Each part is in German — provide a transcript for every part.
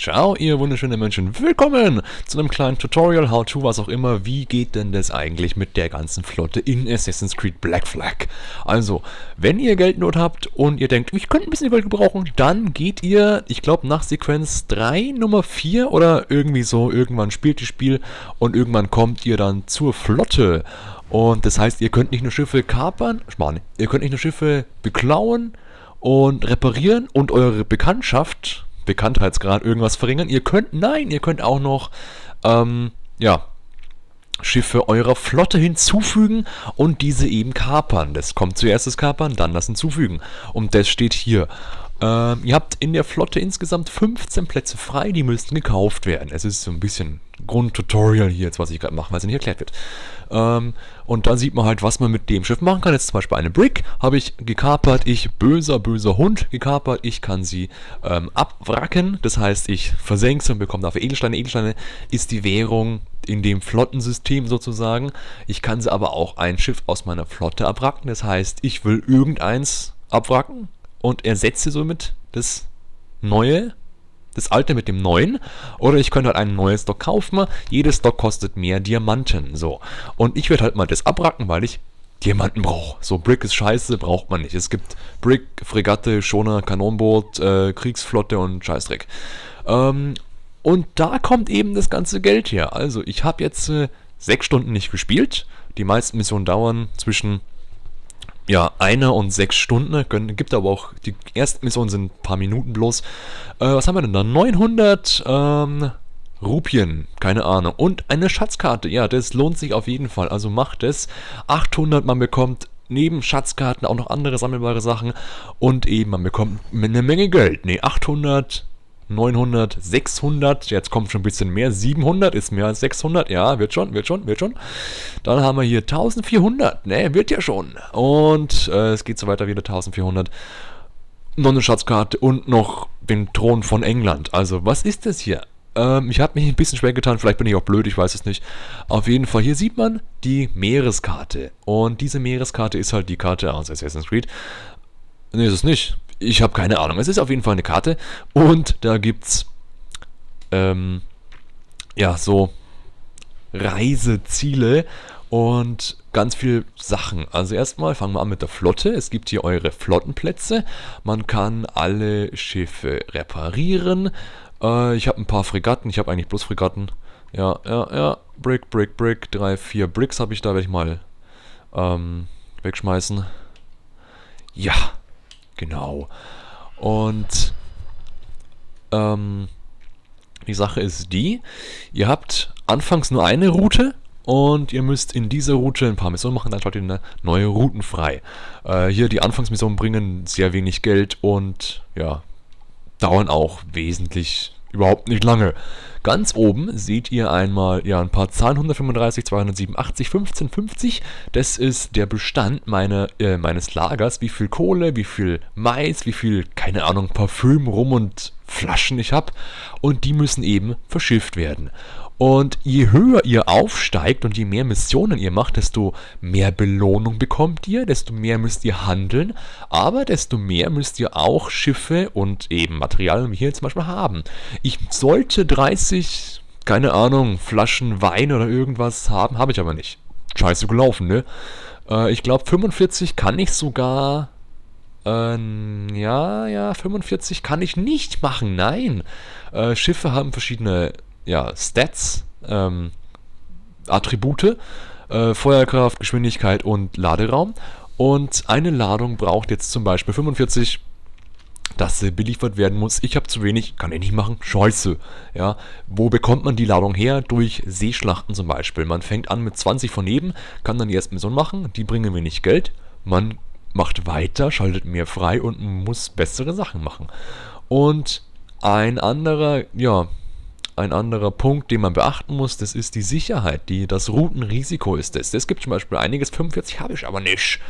Ciao, ihr wunderschönen Menschen. Willkommen zu einem kleinen Tutorial, How-To, was auch immer. Wie geht denn das eigentlich mit der ganzen Flotte in Assassin's Creed Black Flag? Also, wenn ihr Geldnot habt und ihr denkt, ich könnte ein bisschen Geld gebrauchen, dann geht ihr, ich glaube, nach Sequenz 3, Nummer 4 oder irgendwie so, irgendwann spielt das Spiel und irgendwann kommt ihr dann zur Flotte. Und das heißt, ihr könnt nicht nur Schiffe kapern, ihr könnt nicht nur Schiffe beklauen und reparieren und eure Bekanntheitsgrad irgendwas verringern. Ihr könnt auch noch, Schiffe eurer Flotte hinzufügen und diese eben kapern. Das kommt zuerst das Kapern, dann das Hinzufügen. Und das steht hier. Ihr habt in der Flotte insgesamt 15 Plätze frei, die müssten gekauft werden. Es ist so ein bisschen Grundtutorial hier jetzt, was ich gerade mache, weil es nicht erklärt wird. Und da sieht man halt, was man mit dem Schiff machen kann. Jetzt zum Beispiel eine Brick habe ich gekapert, böser Hund gekapert. Ich kann sie abwracken, das heißt, ich versenke sie und bekomme dafür Edelsteine. Edelsteine ist die Währung in dem Flottensystem sozusagen. Ich kann sie aber auch ein Schiff aus meiner Flotte abwracken, das heißt, ich will irgendeins abwracken und ersetze somit das neue, das alte mit dem neuen. Oder ich könnte halt ein neues Dock kaufen. Jedes Dock kostet mehr Diamanten. So. Und ich werde halt mal das abwracken, weil ich Diamanten brauche. So, Brick ist scheiße, braucht man nicht. Es gibt Brick, Fregatte, Schoner, Kanonboot, Kriegsflotte und Scheißdreck. Und da kommt eben das ganze Geld her. Also, ich habe jetzt 6 Stunden nicht gespielt. Die meisten Missionen dauern zwischen 1 und 6 Stunden, gibt aber auch, die ersten Missionen sind ein paar Minuten bloß. Was haben wir denn da? 900 Rupien, keine Ahnung. Und eine Schatzkarte, ja, das lohnt sich auf jeden Fall, also macht es. 800, man bekommt neben Schatzkarten auch noch andere sammelbare Sachen. Und eben, man bekommt eine Menge Geld. 800... 900, 600, jetzt kommt schon ein bisschen mehr, 700 ist mehr als 600, ja, wird schon. Dann haben wir hier 1400, wird ja schon. Und es geht so weiter wieder, 1400. Noch eine Schatzkarte und noch den Thron von England. Also, was ist das hier? Ich habe mich ein bisschen schwer getan, vielleicht bin ich auch blöd, ich weiß es nicht. Auf jeden Fall, hier sieht man die Meereskarte. Und diese Meereskarte ist halt die Karte aus Assassin's Creed. Nee, ist es nicht. Ich habe keine Ahnung. Es ist auf jeden Fall eine Karte und da gibt's so Reiseziele und ganz viel Sachen. Also erstmal fangen wir an mit der Flotte. Es gibt hier eure Flottenplätze. Man kann alle Schiffe reparieren. Ich habe ein paar Fregatten. Ich habe eigentlich bloß Fregatten. Ja. Brick. 3, 4 Bricks habe ich da. Werde ich mal wegschmeißen. Ja. Genau. Und die Sache ist die, ihr habt anfangs nur eine Route und ihr müsst in dieser Route ein paar Missionen machen, dann schaltet ihr neue Routen frei. Hier die Anfangsmissionen bringen sehr wenig Geld und dauern auch wesentlich überhaupt nicht lange. Ganz oben seht ihr einmal ein paar Zahlen, 135, 287, 1550. Das ist der Bestand meines Lagers, wie viel Kohle, wie viel Mais, wie viel, keine Ahnung, Parfüm, Rum und Flaschen ich habe. Und die müssen eben verschifft werden. Und je höher ihr aufsteigt und je mehr Missionen ihr macht, desto mehr Belohnung bekommt ihr, desto mehr müsst ihr handeln, aber desto mehr müsst ihr auch Schiffe und eben Materialien wie hier zum Beispiel haben. Ich sollte 30, keine Ahnung, Flaschen Wein oder irgendwas haben, habe ich aber nicht. Scheiße gelaufen, ne? Ich glaube 45 kann ich sogar... 45 kann ich nicht machen, nein. Schiffe haben verschiedene... Stats, Attribute, Feuerkraft, Geschwindigkeit und Laderaum. Und eine Ladung braucht jetzt zum Beispiel 45, dass sie beliefert werden muss. Ich habe zu wenig, kann ich nicht machen, scheiße. Ja, wo bekommt man die Ladung her? Durch Seeschlachten zum Beispiel. Man fängt an mit 20 von neben, kann dann die erste Mission machen, die bringen wenig Geld. Man macht weiter, schaltet mehr frei und muss bessere Sachen machen. Und ein anderer Punkt, den man beachten muss, das ist die Sicherheit, das Routenrisiko ist es. Das gibt zum Beispiel einiges, 45 habe ich aber nicht.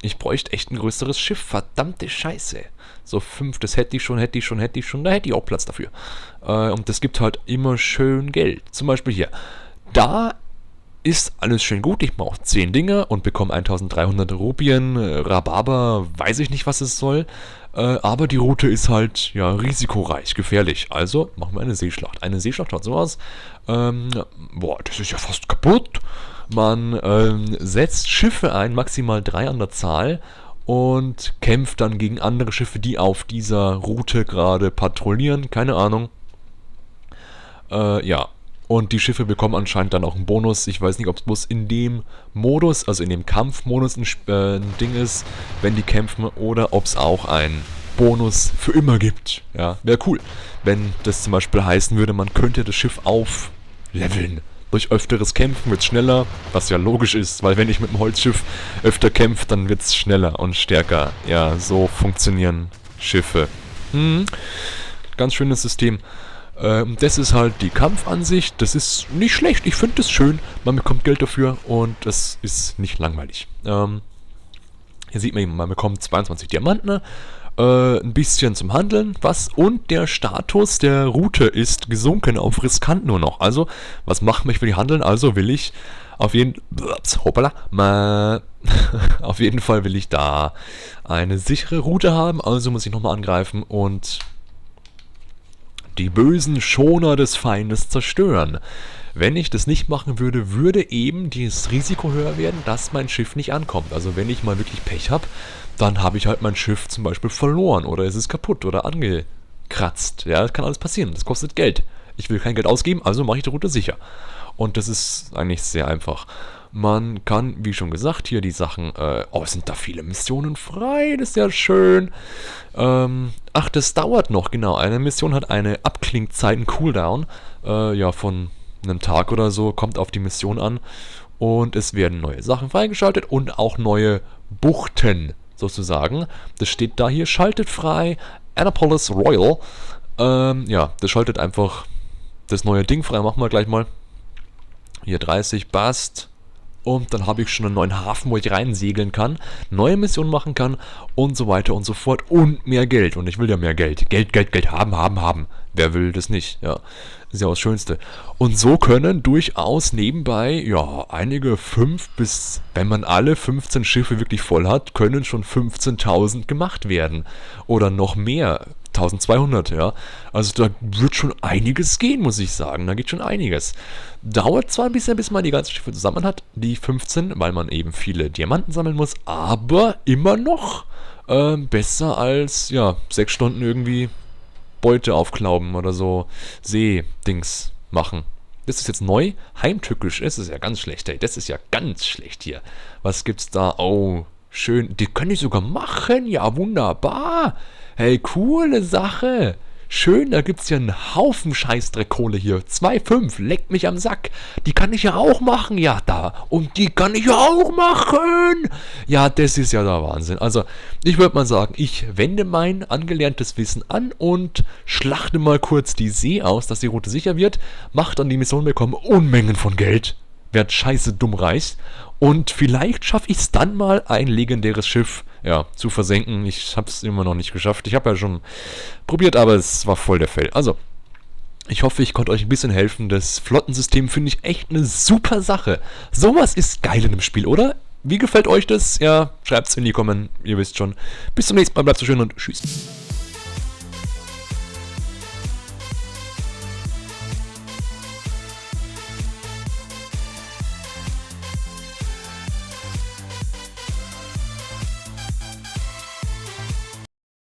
Ich bräuchte echt ein größeres Schiff, verdammte Scheiße. So 5, das hätte ich schon, da hätte ich auch Platz dafür. Und das gibt halt immer schön Geld. Zum Beispiel hier, da ist alles schön gut, ich brauche 10 Dinge und bekomme 1300 Rupien, Rhabarber, weiß ich nicht, was es soll. Aber die Route ist halt, ja, risikoreich, gefährlich. Also machen wir eine Seeschlacht. Eine Seeschlacht hat sowas. Boah, das ist ja fast kaputt. Man setzt Schiffe ein, maximal 3 an der Zahl, und kämpft dann gegen andere Schiffe, die auf dieser Route gerade patrouillieren. Keine Ahnung. Ja. Und die Schiffe bekommen anscheinend dann auch einen Bonus. Ich weiß nicht, ob es bloß in dem Modus, also in dem Kampfmodus ein Ding ist, wenn die kämpfen, oder ob es auch einen Bonus für immer gibt. Ja, wäre cool, wenn das zum Beispiel heißen würde, man könnte das Schiff aufleveln. Durch öfteres Kämpfen wird es schneller, was ja logisch ist, weil wenn ich mit dem Holzschiff öfter kämpfe, dann wird es schneller und stärker. Ja, so funktionieren Schiffe. Ganz schönes System. Das ist halt die Kampfansicht. Das ist nicht schlecht. Ich finde das schön. Man bekommt Geld dafür und das ist nicht langweilig. Hier sieht man, man bekommt 22 Diamanten, ein bisschen zum Handeln, und der Status der Route ist gesunken auf riskant nur noch. Also, was macht mich für die Handeln? Also will ich auf jeden auf jeden Fall will ich da eine sichere Route haben. Also muss ich nochmal angreifen und die bösen Schoner des Feindes zerstören. Wenn ich das nicht machen würde, würde eben dieses Risiko höher werden, dass mein Schiff nicht ankommt. Also wenn ich mal wirklich Pech habe, dann habe ich halt mein Schiff zum Beispiel verloren oder es ist kaputt oder angekratzt. Ja, das kann alles passieren. Das kostet Geld. Ich will kein Geld ausgeben, also mache ich die Route sicher. Und das ist eigentlich sehr einfach. Man kann, wie schon gesagt, hier die Sachen, sind da viele Missionen frei, das ist ja schön. Das dauert noch, genau. Eine Mission hat eine Abklingzeit, einen Cooldown, von einem Tag oder so, kommt auf die Mission an. Und es werden neue Sachen freigeschaltet und auch neue Buchten, sozusagen. Das steht da hier, schaltet frei, Annapolis Royal. Das schaltet einfach das neue Ding frei, machen wir gleich mal. Hier 30, Bast. Und dann habe ich schon einen neuen Hafen, wo ich reinsegeln kann, neue Missionen machen kann und so weiter und so fort. Und mehr Geld. Und ich will ja mehr Geld. Geld haben. Wer will das nicht? Ja, ist ja auch das Schönste. Und so können durchaus nebenbei, ja, einige 5 bis, wenn man alle 15 Schiffe wirklich voll hat, können schon 15.000 gemacht werden. Oder noch mehr. 1200, ja. Also da wird schon einiges gehen, muss ich sagen. Da geht schon einiges. Dauert zwar ein bisschen, bis man die ganzen Schiffe zusammen hat, die 15, weil man eben viele Diamanten sammeln muss, aber immer noch besser als, 6 Stunden irgendwie Beute aufklauben oder so Seedings machen. Das ist jetzt neu, heimtückisch, das ist ja ganz schlecht, ey. Das ist ja ganz schlecht hier. Was gibt's da? Oh, schön. Die kann ich sogar machen, ja, wunderbar. Hey, coole Sache. Schön, da gibt's ja einen Haufen Scheißdreckkohle hier. 2,5, leckt mich am Sack. Die kann ich ja auch machen, ja, da. Und die kann ich ja auch machen. Ja, das ist ja der Wahnsinn. Also, ich würde mal sagen, ich wende mein angelerntes Wissen an und schlachte mal kurz die See aus, dass die Route sicher wird. Mach dann die Mission, bekommen Unmengen von Geld. Werd scheiße dumm reich. Und vielleicht schaffe ich es dann mal, ein legendäres Schiff zu versenken. Ich habe es immer noch nicht geschafft. Ich habe ja schon probiert, aber es war voll der Fail. Also, ich hoffe, ich konnte euch ein bisschen helfen. Das Flottensystem finde ich echt eine super Sache. Sowas ist geil in dem Spiel, oder? Wie gefällt euch das? Ja, schreibt es in die Kommentare. Ihr wisst schon. Bis zum nächsten Mal. Bleibt so schön und tschüss.